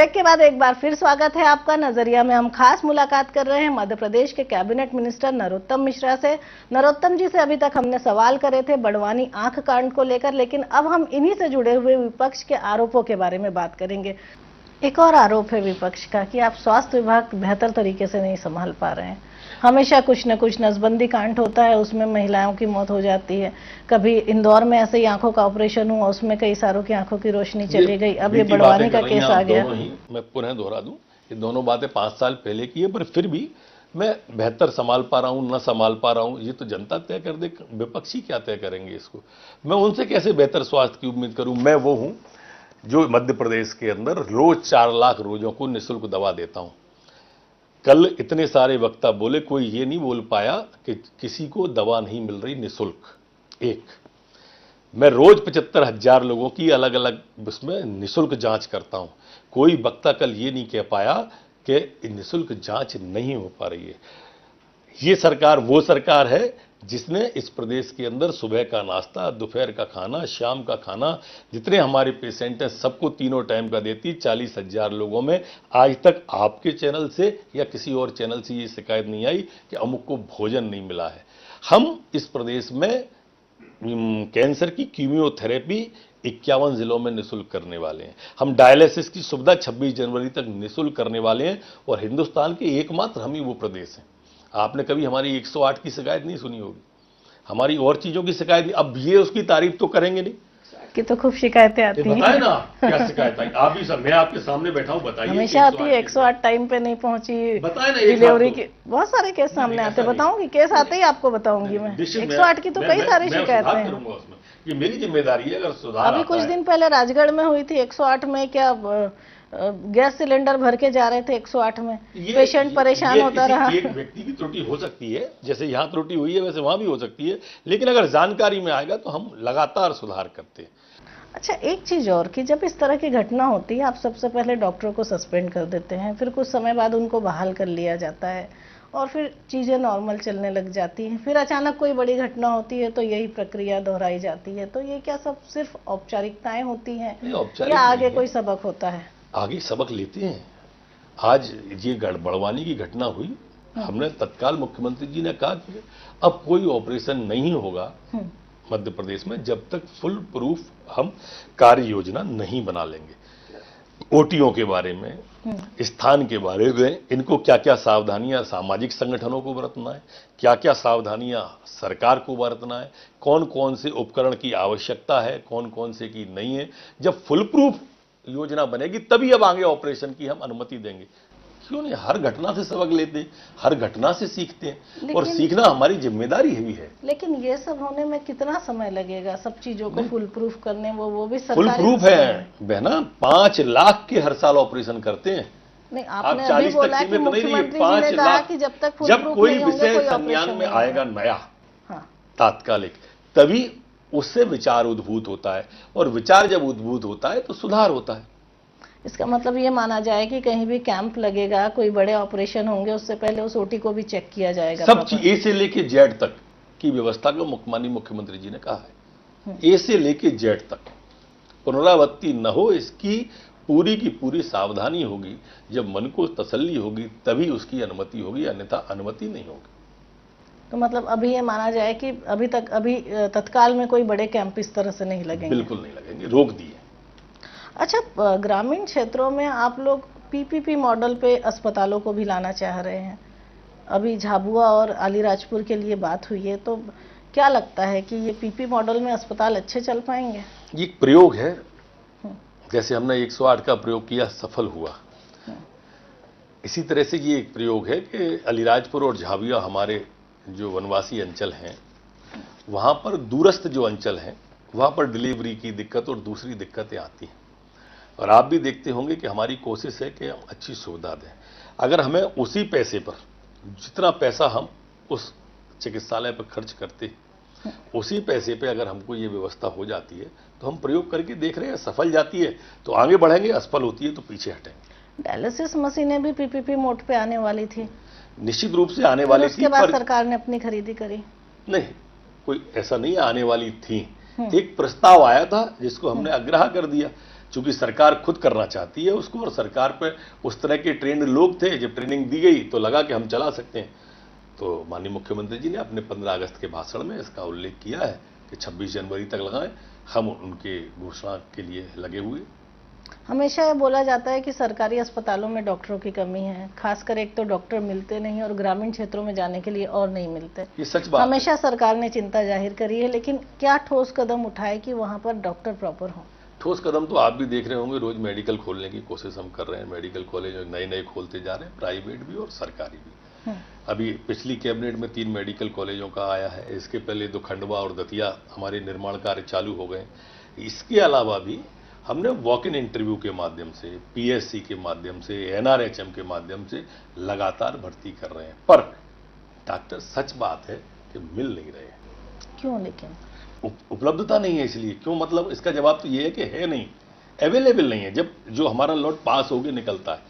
Break के बाद एक बार फिर स्वागत है आपका। नजरिया में हम खास मुलाकात कर रहे हैं मध्य प्रदेश के कैबिनेट मिनिस्टर नरोत्तम मिश्रा से। नरोत्तम जी से अभी तक हमने सवाल करे थे बड़वानी आंख कांड को लेकर, लेकिन अब हम इन्हीं से जुड़े हुए विपक्ष के आरोपों के बारे में बात करेंगे। एक और आरोप है विपक्ष का कि आप स्वास्थ्य विभाग बेहतर तरीके से नहीं संभाल पा रहे हैं। हमेशा कुछ न कुछ नसबंदी कांड होता है, उसमें महिलाओं की मौत हो जाती है। कभी इंदौर में ऐसे ही आंखों का ऑपरेशन हुआ, उसमें कई सारों की आंखों की रोशनी चली गई। अब ये बड़वानी का केस आ गया। मैं पुनः दोहरा दूं, ये दोनों बातें 5 साल पहले की है, पर फिर भी मैं बेहतर संभाल पा रहा हूं, न संभाल पा रहा हूं, ये तो जनता तय कर दे। विपक्षी क्या तय करेंगे इसको? मैं उनसे कैसे बेहतर स्वास्थ्य की उम्मीद करूं? मैं वो हूं जो मध्य प्रदेश के अंदर रोज 4 लाख रोगियों को निःशुल्क दवा देता हूं। कल इतने सारे वक्ता बोले, कोई ये नहीं बोल पाया कि किसी को दवा नहीं मिल रही निःशुल्क। एक, मैं रोज 75,000 लोगों की अलग अलग उसमें निःशुल्क जांच करता हूं। कोई वक्ता कल ये नहीं कह पाया कि निःशुल्क जांच नहीं हो पा रही है। ये सरकार वो सरकार है जिसने इस प्रदेश के अंदर सुबह का नाश्ता, दोपहर का खाना, शाम का खाना, जितने हमारे पेशेंट हैं सबको तीनों टाइम का देती। 40,000 लोगों में आज तक आपके चैनल से या किसी और चैनल से ये शिकायत नहीं आई कि अमुक को भोजन नहीं मिला है। हम इस प्रदेश में कैंसर की कीमियोथेरेपी 51 जिलों में निःशुल्क करने वाले हैं। हम डायलिसिस की सुविधा 26 जनवरी तक निःशुल्क करने वाले हैं और हिंदुस्तान के एकमात्र हम ही वो प्रदेश हैं। आपने कभी हमारी 108 की शिकायत नहीं सुनी होगी, हमारी और चीजों की शिकायत। अब ये उसकी तारीफ तो करेंगे नहीं कि तो खूब शिकायतें आती हैं। बताए ना क्या शिकायत आई? आप ही सब, मैं आपके सामने बैठा हूं, बताइए। हमेशा आती है 108 टाइम पे नहीं पहुंची, बताए ना। डिलीवरी के बहुत सारे केस सामने आते हैं। बताऊंगी, केस आते ही आपको बताऊंगी मैं। 108 की तो कई सारी शिकायतें हैं। ये मेरी जिम्मेदारी है। अगर सुधार अभी कुछ दिन पहले राजगढ़ में हुई थी 108 में, क्या गैस सिलेंडर भर के जा रहे थे 108 में, पेशेंट परेशान होता रहा। एक व्यक्ति की त्रुटि हो सकती है, जैसे यहां त्रुटि हुई है वैसे वहां भी हो सकती है, लेकिन अगर जानकारी में आएगा तो हम लगातार सुधार करते हैं। अच्छा, एक चीज और कि जब इस तरह की घटना होती है, आप सबसे पहले डॉक्टरों को सस्पेंड कर देते हैं, फिर कुछ समय बाद उनको बहाल कर लिया जाता है और फिर चीजें नॉर्मल चलने लग जाती हैं। फिर अचानक कोई बड़ी घटना होती है तो यही प्रक्रिया दोहराई जाती है। तो ये क्या सब सिर्फ औपचारिकताएं होती हैं या आगे कोई सबक होता है? आगे सबक लेते हैं। आज ये बड़वानी की घटना हुई, हमने तत्काल मुख्यमंत्री जी ने कहा कि अब कोई ऑपरेशन नहीं होगा मध्य प्रदेश में जब तक फुल प्रूफ हम कार्य योजना नहीं बना लेंगे। ओटीओ के बारे में, स्थान के बारे में, इनको क्या क्या सावधानियां सामाजिक संगठनों को बरतना है, क्या क्या सावधानियां सरकार को बरतना है, कौन कौन से उपकरण की आवश्यकता है, कौन कौन से की नहीं है। जब फुल प्रूफ योजना बनेगी तभी अब आगे ऑपरेशन की हम अनुमति देंगे। क्यों नहीं? हर घटना से सबक लेते हैं, हर घटना से सीखते हैं और सीखना हमारी जिम्मेदारी भी है। लेकिन ये सब होने में कितना समय लगेगा? सब चीजों को फुल प्रूफ करने वो भी फुल प्रूफ है बहना। 5 लाख के हर साल ऑपरेशन करते हैं। नहीं, आपने अभी बोला कि मुख्यमंत्री जी ने कहा कि जब तक फुल प्रूफ कोई विषय संज्ञान में आएगा नया, तात्कालिक, तभी उससे विचार उद्भूत होता है और विचार जब उद्भूत होता है तो सुधार होता है। इसका मतलब ये माना जाए कि कहीं भी कैंप लगेगा, कोई बड़े ऑपरेशन होंगे, उससे पहले उस ओटी को भी चेक किया जाएगा। सब चीज ए से लेके जेड तक की व्यवस्था को माननीय मुख्यमंत्री जी ने कहा है। ए से लेके जेड तक पुनरावृत्ति न हो, इसकी पूरी की पूरी सावधानी होगी। जब मन को तसल्ली होगी तभी उसकी अनुमति होगी, अन्यथा अनुमति नहीं होगी। तो मतलब अभी ये माना जाए कि अभी तत्काल में कोई बड़े कैंप इस तरह से नहीं लगेंगे? बिल्कुल नहीं लगेंगे, रोक दिए। अच्छा, ग्रामीण क्षेत्रों में आप लोग पीपीपी मॉडल पे अस्पतालों को भी लाना चाह रहे हैं। अभी झाबुआ और अलीराजपुर के लिए बात हुई है, तो क्या लगता है कि ये पीपी मॉडल में अस्पताल अच्छे चल पाएंगे? ये एक प्रयोग है, जैसे हमने 108 का प्रयोग किया, सफल हुआ। इसी तरह से ये एक प्रयोग है कि अलीराजपुर और झाबुआ हमारे जो वनवासी अंचल हैं, वहां पर दूरस्थ जो अंचल हैं वहां पर डिलीवरी की दिक्कत और दूसरी दिक्कतें आती हैं। और आप भी देखते होंगे कि हमारी कोशिश है कि हम अच्छी सुविधा दें। अगर हमें उसी पैसे पर, जितना पैसा हम उस चिकित्सालय पर खर्च करते, उसी पैसे पे अगर हमको ये व्यवस्था हो जाती है तो हम प्रयोग करके देख रहे हैं, सफल जाती है तो आगे बढ़ेंगे, असफल होती है तो पीछे हटेंगे। डायलिसिस मशीनें भी पीपीपी मोड पे आने वाली थी, निश्चित रूप से आने वाली थी। उसके बाद सरकार ने अपनी खरीदी करी? नहीं, कोई ऐसा नहीं आने वाली थी। एक प्रस्ताव आया था जिसको हमने आग्रह कर दिया। चूंकि सरकार खुद करना चाहती है उसको, और सरकार पे उस तरह के ट्रेंड लोग थे, जब ट्रेनिंग दी गई तो लगा कि हम चला सकते हैं। तो माननीय मुख्यमंत्री जी ने अपने 15 अगस्त के भाषण में इसका उल्लेख किया है कि 26 जनवरी तक लगाएं। हम उनके घोषणा के लिए लगे हुए। हमेशा ये बोला जाता है कि सरकारी अस्पतालों में डॉक्टरों की कमी है, खासकर एक तो डॉक्टर मिलते नहीं और ग्रामीण क्षेत्रों में जाने के लिए और नहीं मिलते। ये सच बात हमेशा सरकार ने चिंता जाहिर करी है, लेकिन क्या ठोस कदम उठाए कि वहां पर डॉक्टर प्रॉपर हो? ठोस कदम तो आप भी देख रहे होंगे, रोज मेडिकल खोलने की कोशिश हम कर रहे हैं। मेडिकल कॉलेज नए नए खोलते जा रहे हैं, प्राइवेट भी और सरकारी भी। अभी पिछली कैबिनेट में 3 मेडिकल कॉलेजों का आया है। इसके पहले 2 खंडवा और दतिया हमारे निर्माण कार्य चालू हो गए। इसके अलावा भी हमने वॉक इन इंटरव्यू के माध्यम से, पीएससी के माध्यम से, एनआरएचएम के माध्यम से लगातार भर्ती कर रहे हैं। पर डॉक्टर सच बात है कि मिल नहीं रहे। क्यों? लेकिन उपलब्धता नहीं है। इसलिए क्यों, मतलब इसका जवाब तो ये है कि है नहीं, अवेलेबल नहीं है। जब जो हमारा लॉट पास होके निकलता है,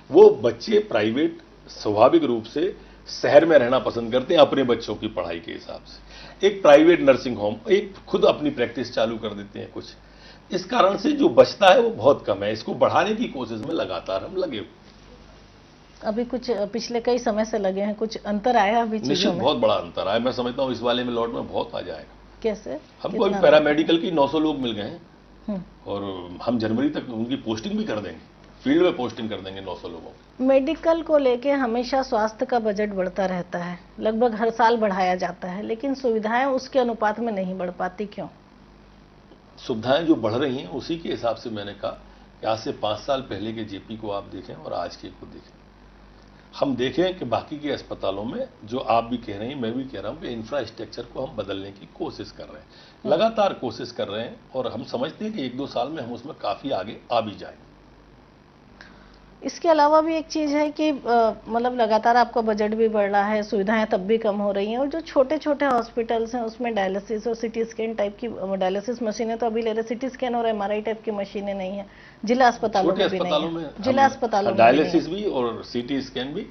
वो बच्चे प्राइवेट स्वाभाविक रूप से शहर में रहना पसंद करते हैं अपने बच्चों की पढ़ाई के हिसाब से। एक प्राइवेट नर्सिंग होम, एक खुद अपनी प्रैक्टिस चालू कर देते हैं कुछ। इस कारण से जो बचता है वो बहुत कम है। इसको बढ़ाने की कोशिश में लगातार हम लगे हुए। अभी कुछ पिछले कई समय से लगे हैं, कुछ अंतर आया अभी चीजों निश्चित में? बहुत बड़ा अंतर आया। मैं समझता हूँ इस वाले में लॉट में बहुत आ जाएगा। कैसे? हमको अभी पैरामेडिकल की 900 लोग मिल गए हैं और हम जनवरी तक उनकी पोस्टिंग भी कर देंगे, फील्ड में पोस्टिंग कर देंगे 900 लोगों को। मेडिकल को लेके हमेशा स्वास्थ्य का बजट बढ़ता रहता है, लगभग हर साल बढ़ाया जाता है, लेकिन सुविधाएं उसके अनुपात में नहीं बढ़ पाती। क्यों? सुविधाएं जो बढ़ रही हैं उसी के हिसाब से मैंने कहा कि आज से 5 साल पहले के जेपी को आप देखें और आज के को देखें। हम देखें कि बाकी के अस्पतालों में जो आप भी कह रहे हैं, मैं भी कह रहा हूं कि इंफ्रास्ट्रक्चर को हम बदलने की कोशिश कर रहे हैं, लगातार कोशिश कर रहे हैं, और हम समझते हैं कि 1-2 साल में हम उसमें काफी आगे आ भी जाएंगे। इसके अलावा भी एक चीज है कि मतलब लगातार आपका बजट भी बढ़ रहा है, सुविधाएं तब भी कम हो रही हैं, और जो छोटे छोटे हॉस्पिटल्स हैं उसमें डायलिसिस और सिटी स्कैन टाइप की डायलिसिस मशीनें तो अभी ले रहे, सिटी स्कैन और एमआरआई टाइप की मशीनें नहीं है। जिला अस्पतालों में भी नहीं है। जिला अस्पतालों में डायलिसिस भी और सिटी स्कैन भी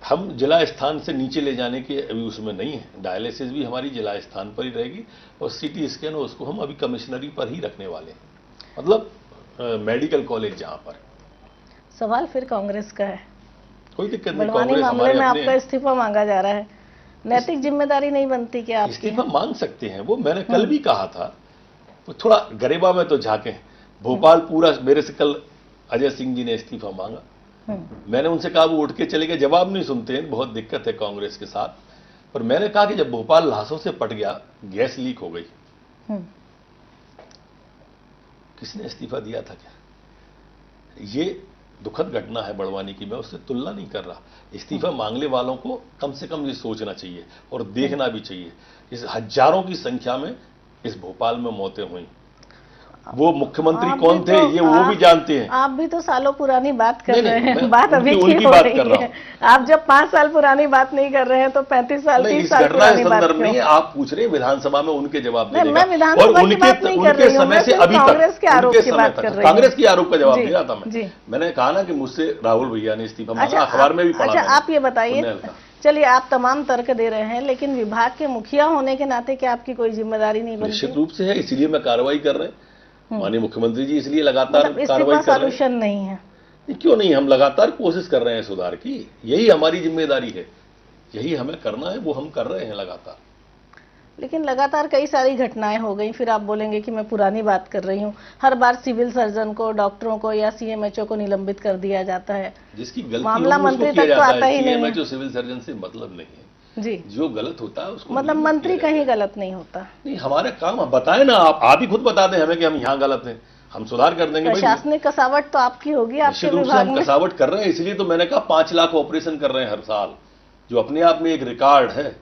हम जिला स्थान से नीचे ले जाने के अभी उसमें नहीं है। डायलिसिस भी हमारी जिला स्थान पर ही रहेगी, और सिटी स्कैन उसको हम अभी कमिश्नरी पर ही रखने वाले हैं, मतलब मेडिकल कॉलेज जहां पर। सवाल फिर कांग्रेस का है। कोई दिक्कत नहीं, बड़वानी मामले में आपका इस्तीफा मांगा जा रहा है, नैतिक जिम्मेदारी नहीं बनती क्या आपकी? इस्तीफा मांग सकते हैं, वो मैंने कल भी कहा था। तो थोड़ा गरिमा में तो झांके। भोपाल पूरा, मेरे से कल अजय सिंह जी ने इस्तीफा मांगा, मैंने उनसे कहा वो उठ के चले गए, जवाब नहीं सुनते हैं, बहुत दिक्कत है कांग्रेस के साथ। पर मैंने कहा कि जब भोपाल लाशों से पट गया, गैस लीक हो गई, किसने इस्तीफा दिया था क्या? ये दुखद घटना है बड़वानी की, मैं उससे तुलना नहीं कर रहा। इस्तीफा मांगने वालों को कम से कम ये सोचना चाहिए और देखना भी चाहिए। इस हजारों की संख्या में इस भोपाल में मौतें हुई, वो मुख्यमंत्री कौन थे ये वो भी जानते हैं। आप भी तो सालों पुरानी बात कर रहे हैं, बात अभी उनकी की हो बात रही कर रहा है। हूं। आप जब 5 साल पुरानी बात नहीं कर रहे हैं तो 35 साल 30 साल घटना पुरानी बात संदर्भ क्यों? नहीं, आप पूछ रहे हैं विधानसभा में उनके जवाब देने मैं का, विधानसभा और की बात नहीं कर उनके रही हूं, समय से अभी कांग्रेस के तक आरोप उनके की समय बात कर तक रही हूं। कांग्रेस की आरोप का जवाब जी, दिया था मैं। मैंने कहा ना कि मुझसे राहुल भैया ने इस्तीफा मांगा, अखबार में भी पढ़ा। अच्छा, आप ये बताइए, चलिए आप तमाम तर्क दे रहे हैं, लेकिन विभाग के मुखिया होने के नाते क्या आपकी कोई जिम्मेदारी नहीं बनती? निश्चित रूप से है, इसीलिए मैं कार्रवाई कर रहे हैं। माननीय मुख्यमंत्री जी इसलिए लगातार कार्रवाई कर रहे हैं। सॉल्यूशन नहीं है? क्यों नहीं, हम लगातार कोशिश कर रहे हैं सुधार की, यही हमारी जिम्मेदारी है, यही हमें करना है, वो हम कर रहे हैं लगातार। लेकिन लगातार कई सारी घटनाएं हो गई, फिर आप बोलेंगे कि मैं पुरानी बात कर रही हूं। हर बार सिविल सर्जन को, डॉक्टरों को या सीएमएचओ को निलंबित कर दिया जाता है, जिसकी गलती मामला मंत्री तक तो आता ही नहीं है। सीएमएचओ सिविल सर्जन से मतलब नहीं है जी, जो गलत होता है उसको, मतलब मंत्री कहीं गलत नहीं होता। नहीं, हमारे काम हम बताएं ना, आप ही खुद बता दें हमें कि हम यहाँ गलत हैं, हम सुधार कर देंगे। प्रशासनिक कसावट तो आपकी होगी, आपके विभाग में। कसावट कर रहे हैं, इसलिए तो मैंने कहा 5 लाख ऑपरेशन कर रहे हैं हर साल, जो अपने आप में एक रिकॉर्ड है।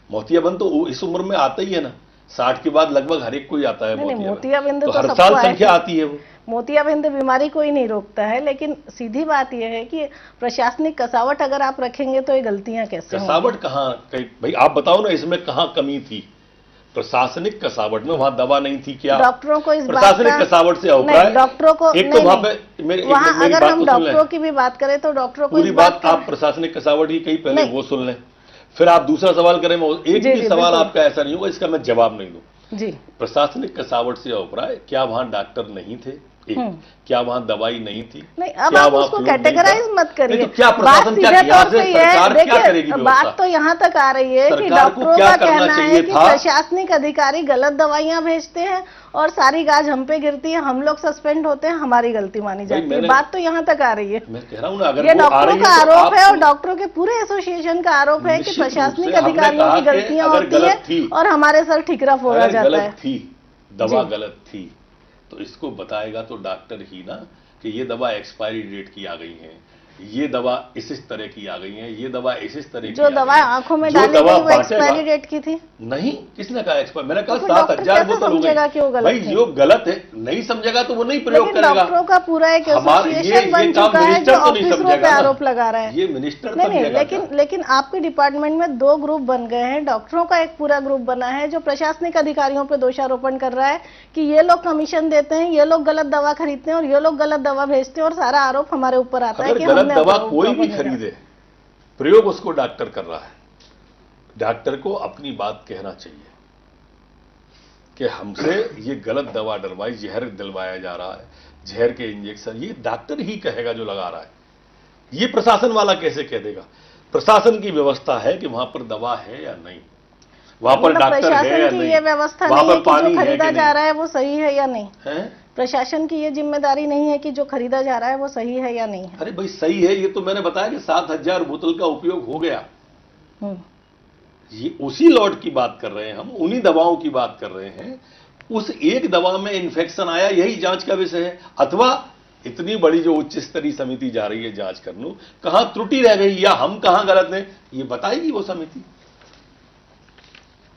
मोतियाबिंद तो इस उम्र में आता ही है ना, 60 के बाद लगभग हर एक को ही आता है मोतियाबिंद, तो हर साल संख्या आती है। वो मोतियाबिंद बीमारी कोई नहीं रोकता है, लेकिन सीधी बात यह है कि प्रशासनिक कसावट अगर आप रखेंगे तो ये गलतियां कैसे होंगी? कसावट कहाँ भाई, आप बताओ ना, इसमें कहाँ कमी थी? प्रशासनिक कसावट में वहां दवा नहीं थी क्या? डॉक्टरों को इस प्रशासनिक कसावट से अभिप्राय, डॉक्टरों को एक तो वहां पे वहां अगर हम डॉक्टरों की भी बात करें तो डॉक्टरों को पूरी बात आप प्रशासनिक कसावट की कही, पहले वो सुन लें, फिर आप दूसरा सवाल करें। एक भी सवाल आपका ऐसा नहीं होगा इसका मैं जवाब नहीं दूं। जी, प्रशासनिक कसावट से अभिप्राय क्या वहां डॉक्टर नहीं थे? एक, क्या वहां दवाई नहीं थी? नहीं, अब क्या आप वहां उसको फ्लूइड नहीं कैटेगराइज था? मत करिए। नहीं, तो क्या बात प्रशासन क्या सीधे यहाँ तौर से पे ये है, सरकार क्या करेगी देखिए व्यवस्था? बात तो यहाँ तक आ रही है कि सरकार को डॉक्टरों क्या का करना कहना चाहिए है कि था? प्रशासनिक अधिकारी गलत दवाइयां भेजते हैं और सारी गाज हम पे गिरती है, हम लोग सस्पेंड होते हैं, हमारी गलती मानी जाती है। बात तो यहाँ तक आ रही है। मैं कह रहा हूं ना, अगर ये वो आ डॉक्टरों रही का है तो आरोप है और आप डॉक्टरों के पूरे एसोसिएशन का आरोप है कि निश्चित रूप प्रशासनिक से हमने अधिकारियों कहा की कि गलतियां अगर होती गलत है थी, और हमारे सर ठिकरा फोड़ा अगर जाता गलत है। थी, दवा जी। गलत थी, तो इसको बताएगा तो डॉक्टर ही ना कि ये दवा एक्सपायरी डेट की आ गई है, ये दवा इस तरह की आ गई है, ये दवा इस तरह की जो दवा आंखों में डाली गई वो एक्सपायरी डेट की थी? नहीं, किसने कहा एक्सपायर? मैंने कहा तो 7,000 बोतल हो गई। कि वो गलत भाई थी? जो गलत है नहीं समझेगा तो वो नहीं प्रयोग लेकिन करेगा। डॉक्टरों का पूरा एक एसोसिएशन बन काम चुका है जो मिनिस्टर तो नहीं ऑफिसरों पे समझेगा ना। आरोप लगा रहा है। ये मिनिस्टर नहीं समझेगा क्या? लेकिन आपके डिपार्टमेंट में 2 ग्रुप बन गए हैं। डॉक्टरों का एक पूरा ग्रुप बना है जो प्रशासनिक अधिकारियों पे दोषारोपण कर रहा है कि ये लोग कमीशन देते हैं, ये लोग गलत दवा खरीदते हैं और ये लोग गलत दवा भेजते हैं और सारा आरोप हमारे ऊपर आता है अगर कि गलत हमने दवा कोई भी खरीदे, प्रयोग उसको डॉक्टर कर रहा है, डॉक्टर को अपनी बात कहना चाहिए कि हमसे ये गलत दवा डलवाई, जहर दिलवाया जा रहा है, जहर के इंजेक्शन, ये डॉक्टर ही कहेगा जो लगा रहा है। ये प्रशासन वाला कैसे कह देगा? प्रशासन की व्यवस्था है कि वहां पर दवा है या नहीं, वहां पर डॉक्टर है या नहीं, ये व्यवस्था वहां नहीं पर है कि जो पानी खरीदा जा रहा है वो सही है या नहीं है? प्रशासन की ये जिम्मेदारी नहीं है कि जो खरीदा जा रहा है वो सही है या नहीं है? अरे भाई सही है, ये तो मैंने बताया कि 7,000 बोतल का उपयोग हो गया। ये उसी लॉट की बात कर रहे हैं हम, उन्हीं दवाओं की बात कर रहे हैं। उस एक दवा में इन्फेक्शन आया, यही जांच का विषय है। अथवा इतनी बड़ी जो उच्च स्तरीय समिति जा रही है जांच करने, कहां त्रुटि रह गई या हम कहां गलत हैं, ये बताएगी वो समिति।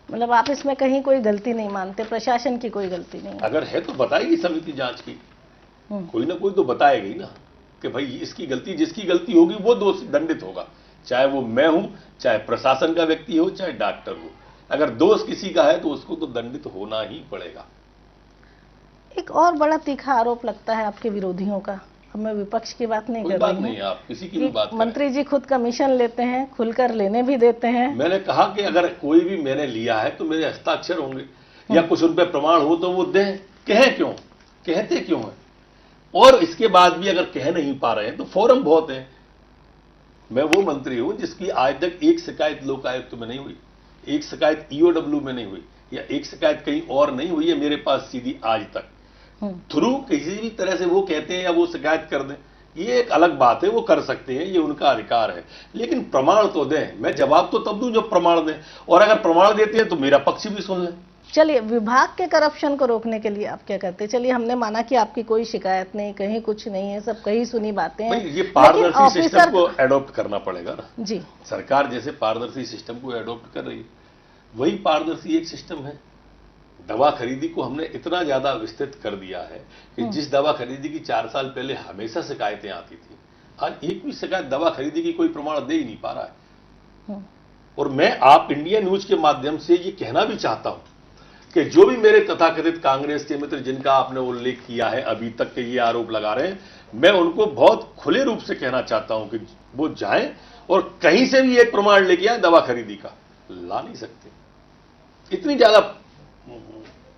मतलब आप इसमें कहीं कोई गलती नहीं मानते, प्रशासन की कोई गलती नहीं? अगर है तो बताएगी समिति जांच की, कोई ना कोई तो बताएगी ना कि भाई इसकी गलती, जिसकी गलती होगी वो दोषी दंडित होगा, चाहे वो मैं हूं, चाहे प्रशासन का व्यक्ति हो, चाहे डॉक्टर हो। अगर दोष किसी का है तो उसको तो दंडित होना ही पड़ेगा। एक और बड़ा तीखा आरोप लगता है आपके विरोधियों का, अब मैं विपक्ष की बात नहीं कर रही हूं, नहीं, आप किसी की भी बात करें। मंत्री जी खुद कमीशन लेते हैं, खुलकर लेने भी देते हैं। मैंने कहा कि अगर कोई भी मैंने लिया है तो मेरे हस्ताक्षर होंगे या कुछ उन पर प्रमाण हो तो वो दें। कहें क्यों, कहते क्यों है? और इसके बाद भी अगर कह नहीं पा रहे हैं तो फोरम बहुत है। मैं वो मंत्री हूं जिसकी आज तक एक शिकायत लोकायुक्त में नहीं हुई, एक शिकायत ईओडब्ल्यू में नहीं हुई, या एक शिकायत कहीं और नहीं हुई है मेरे पास सीधी आज तक। थ्रू किसी भी तरह से वो कहते हैं या वो शिकायत कर दें, ये एक अलग बात है, वो कर सकते हैं, ये उनका अधिकार है, लेकिन प्रमाण तो दें। मैं जवाब तो तब दूं जब प्रमाण दें, और अगर प्रमाण देते हैं तो मेरा पक्ष भी सुन लें। चलिए, विभाग के करप्शन को रोकने के लिए आप क्या करते हैं? चलिए, हमने माना कि आपकी कोई शिकायत नहीं, कहीं कुछ नहीं है, सब कहीं सुनी बातें हैं। ये पारदर्शी सिस्टम को एडॉप्ट करना पड़ेगा ना जी। सरकार जैसे पारदर्शी सिस्टम को एडॉप्ट कर रही है, वही पारदर्शी एक सिस्टम है। दवा खरीदी को हमने इतना ज्यादा विस्तृत कर दिया है कि जिस दवा खरीदी की 4 साल पहले हमेशा शिकायतें आती थी, आज एक भी शिकायत दवा खरीदी की कोई प्रमाण दे ही नहीं पा रहा है। और मैं आप इंडिया न्यूज के माध्यम से ये कहना भी चाहता हूं कि जो भी मेरे तथाकथित कांग्रेस के मित्र जिनका आपने उल्लेख किया है, अभी तक के ये आरोप लगा रहे हैं, मैं उनको बहुत खुले रूप से कहना चाहता हूं कि वो जाएं और कहीं से भी एक प्रमाण लेके आए दवा खरीदी का। ला नहीं सकते, इतनी ज्यादा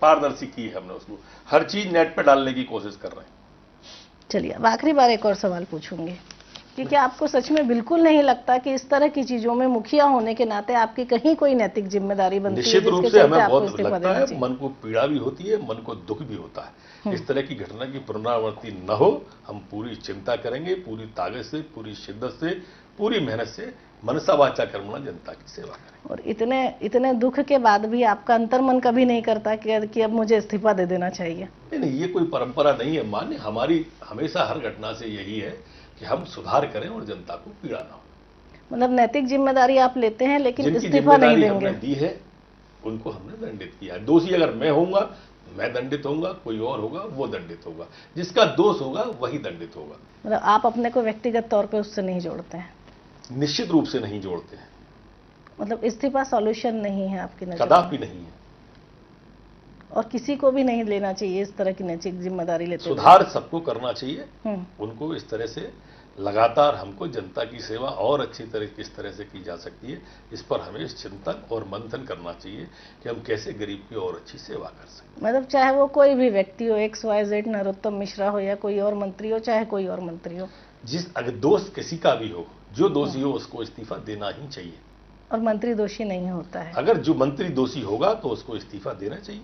पारदर्शी की है हमने उसको, हर चीज नेट पे डालने की कोशिश कर रहे हैं। चलिए, अब आखिरी बार एक और सवाल पूछूंगी कि क्या आपको सच में बिल्कुल नहीं लगता कि इस तरह की चीजों में मुखिया होने के नाते आपकी कहीं कोई नैतिक जिम्मेदारी बनती है? निश्चित रूप से हमें बहुत लगता है, मन को पीड़ा भी होती है, मन को दुख भी होता है। इस तरह की घटना की पुनरावृत्ति न हो, हम पूरी चिंता करेंगे, पूरी ताकत से, पूरी शिद्दत से, पूरी मेहनत से, मनसा वाचा कर्मणा जनता की सेवा करें। और इतने दुख के बाद भी आपका अंतर्मन कभी नहीं करता कि अब मुझे इस्तीफा दे देना चाहिए? नहीं, ये कोई परंपरा नहीं है मान्य, हमारी हमेशा हर घटना से यही है कि हम सुधार करें और जनता को पीड़ा ना हो। मतलब नैतिक जिम्मेदारी आप लेते हैं लेकिन इस्तीफा नहीं देंगे? हमने दी है उनको हमने दंडित किया है। दोषी अगर मैं होऊंगा, मैं दंडित होऊंगा, कोई और होगा वो दंडित होगा, जिसका दोष होगा वही दंडित होगा। मतलब आप अपने को व्यक्तिगत तौर पे उससे नहीं जोड़ते हैं? निश्चित रूप से नहीं जोड़ते हैं। मतलब इस्तीफा सॉल्यूशन नहीं है आपकी नजर? कदापि नहीं है, और किसी को भी नहीं लेना चाहिए इस तरह की नैतिक जिम्मेदारी लेते? सुधार सबको करना चाहिए, उनको इस तरह से लगातार हमको जनता की सेवा और अच्छी तरह किस तरह से की जा सकती है, इस पर हमें चिंतन और मंथन करना चाहिए कि हम कैसे गरीब की और अच्छी सेवा कर सकते मतलब चाहे वो कोई भी व्यक्ति हो, XYZ नरोत्तम मिश्रा हो या कोई और मंत्री हो, चाहे कोई और मंत्री हो, जिस अगर दोष किसी का भी हो, जो दोषी हो उसको इस्तीफा देना ही चाहिए। और मंत्री दोषी नहीं होता है। अगर जो मंत्री दोषी होगा तो उसको इस्तीफा देना चाहिए।